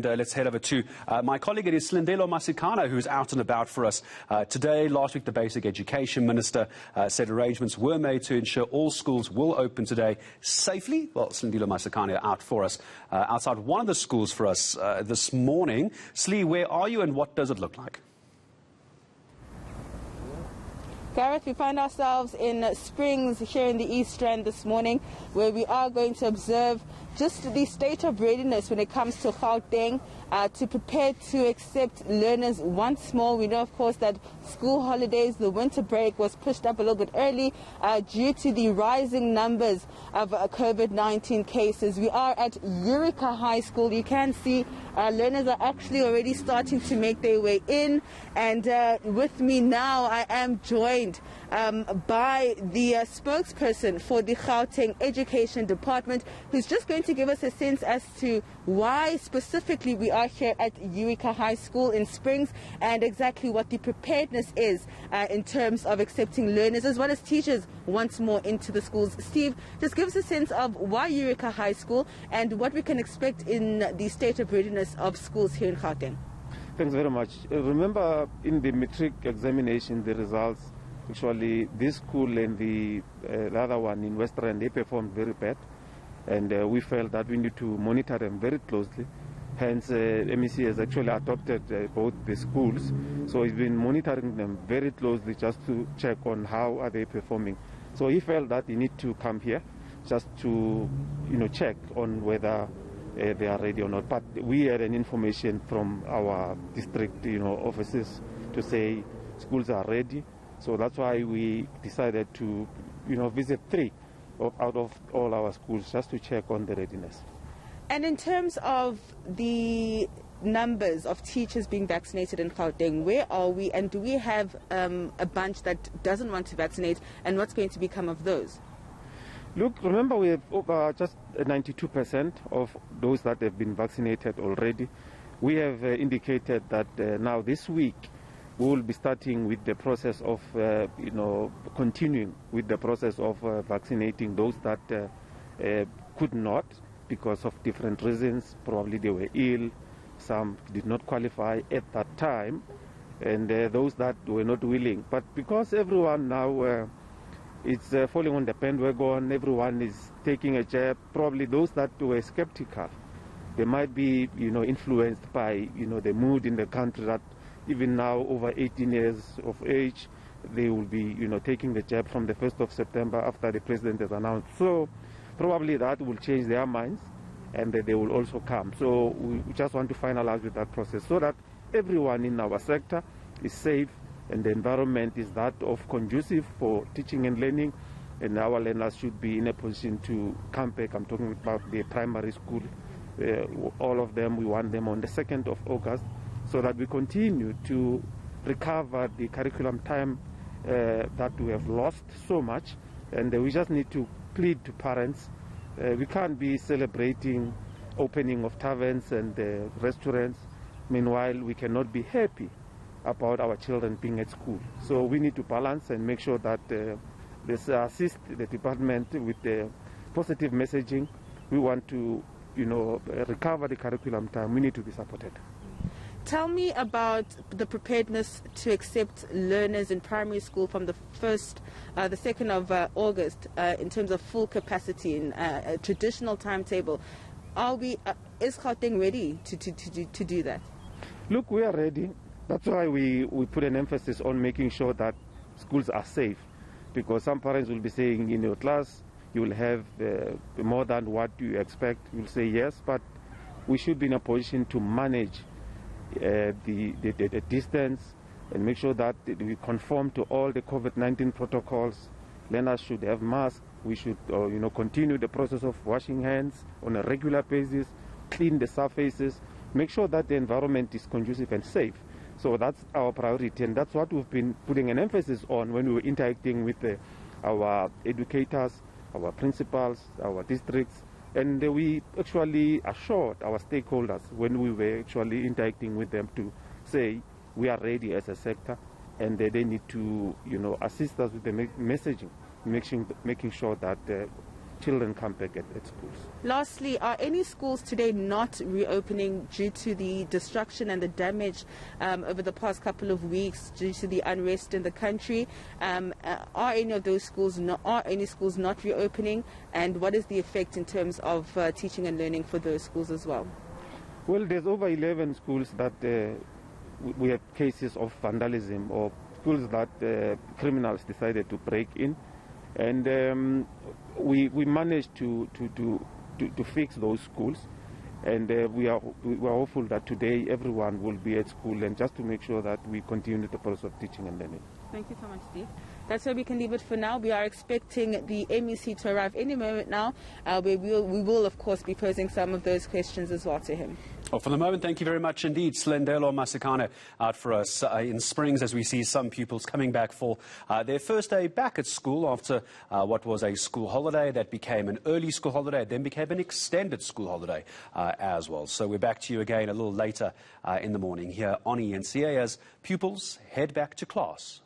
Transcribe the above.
Let's head over to my colleague, it is Slindelo Masikane, who's out and about for us today. Last week, the Basic Education Minister said arrangements were made to ensure all schools will open today safely. Well, Slindelo Masikane out for us outside one of the schools for us this morning. Slee, where are you and what does it look like? Gareth, we find ourselves in Springs here in the East Rand this morning, where we are going to observe just the state of readiness when it comes to Gauteng to prepare to accept learners once more. We know, of course, that school holidays, the winter break, was pushed up a little bit early due to the rising numbers of COVID-19 cases. We are at eNCA High School. You can see learners are actually already starting to make their way in, and with me now I am joined by the spokesperson for the Gauteng Education Department, who's just going to give us a sense as to why specifically we are here at eNCA High School in Springs and exactly what the preparedness is in terms of accepting learners as well as teachers once more into the schools. Steve, just give us a sense of why eNCA High School and what we can expect in the state of readiness of schools here in Gauteng. Thanks very much. Remember, in the matric examination, the results, actually this school and the other one in West Rand, they performed very bad, and we felt that we need to monitor them very closely. Hence, MEC has actually adopted both the schools, so he's been monitoring them very closely just to check on how are they performing. So he felt that he need to come here just to, check on whether they are ready or not. But we had an information from our district, offices to say schools are ready. So that's why we decided to, visit 3 out of all our schools just to check on the readiness. And in terms of the numbers of teachers being vaccinated in Gauteng, where are we, and do we have a bunch that doesn't want to vaccinate, and what's going to become of those? Look, remember we have over just 92% of those that have been vaccinated already. We have indicated that now this week we will be starting with the process of, continuing with the process of vaccinating those that could not because of different reasons. Probably they were ill, some did not qualify at that time, and those that were not willing. But because everyone now it's falling on the bandwagon, everyone is taking a jab, probably those that were skeptical, they might be, influenced by, the mood in the country that even now over 18 years of age, they will be, taking the jab from the 1st of September after the president has announced. So probably that will change their minds and they will also come. So we just want to finalize with that process so that everyone in our sector is safe and the environment is that of conducive for teaching and learning, and our learners should be in a position to come back. I'm talking about the primary school. All of them, we want them on the 2nd of August so that we continue to recover the curriculum time that we have lost so much, and we just need to plead to parents. We can't be celebrating opening of taverns and restaurants. Meanwhile, we cannot be happy about our children being at school. So we need to balance and make sure that this assist the department with the positive messaging. We want to, recover the curriculum time. We need to be supported. Tell me about the preparedness to accept learners in primary school from the 2nd of August in terms of full capacity in a traditional timetable. Is Gauteng ready to do that? Look, we are ready. That's why we put an emphasis on making sure that schools are safe, because some parents will be saying in your class you will have more than what you expect. You'll say yes, but we should be in a position to manage the distance and make sure that we conform to all the COVID-19 protocols. Learners should have masks. We should continue the process of washing hands on a regular basis, clean the surfaces, make sure that the environment is conducive and safe. So that's our priority, and that's what we've been putting an emphasis on when we were interacting with our educators, our principals, our districts, and we actually assured our stakeholders when we were actually interacting with them to say we are ready as a sector, and they need to assist us with the messaging, making sure that children come back at schools. Lastly, are any schools today not reopening due to the destruction and the damage over the past couple of weeks due to the unrest in the country? Are any of those schools not reopening, and what is the effect in terms of teaching and learning for those schools as well? Well, there's over 11 schools that we have cases of vandalism, or schools that criminals decided to break in, and we managed to fix those schools, and we are hopeful that today everyone will be at school, and just to make sure that we continue the process of teaching and learning. Thank you so much, Steve. That's where we can leave it for now. We are expecting the MEC to arrive any moment now. We will, of course, be posing some of those questions as well to him. Well, for the moment, thank you very much indeed. Slindelo Masikane out for us in Springs, as we see some pupils coming back for their first day back at school after what was a school holiday that became an early school holiday, then became an extended school holiday as well. So we're back to you again a little later in the morning here on eNCA as pupils head back to class.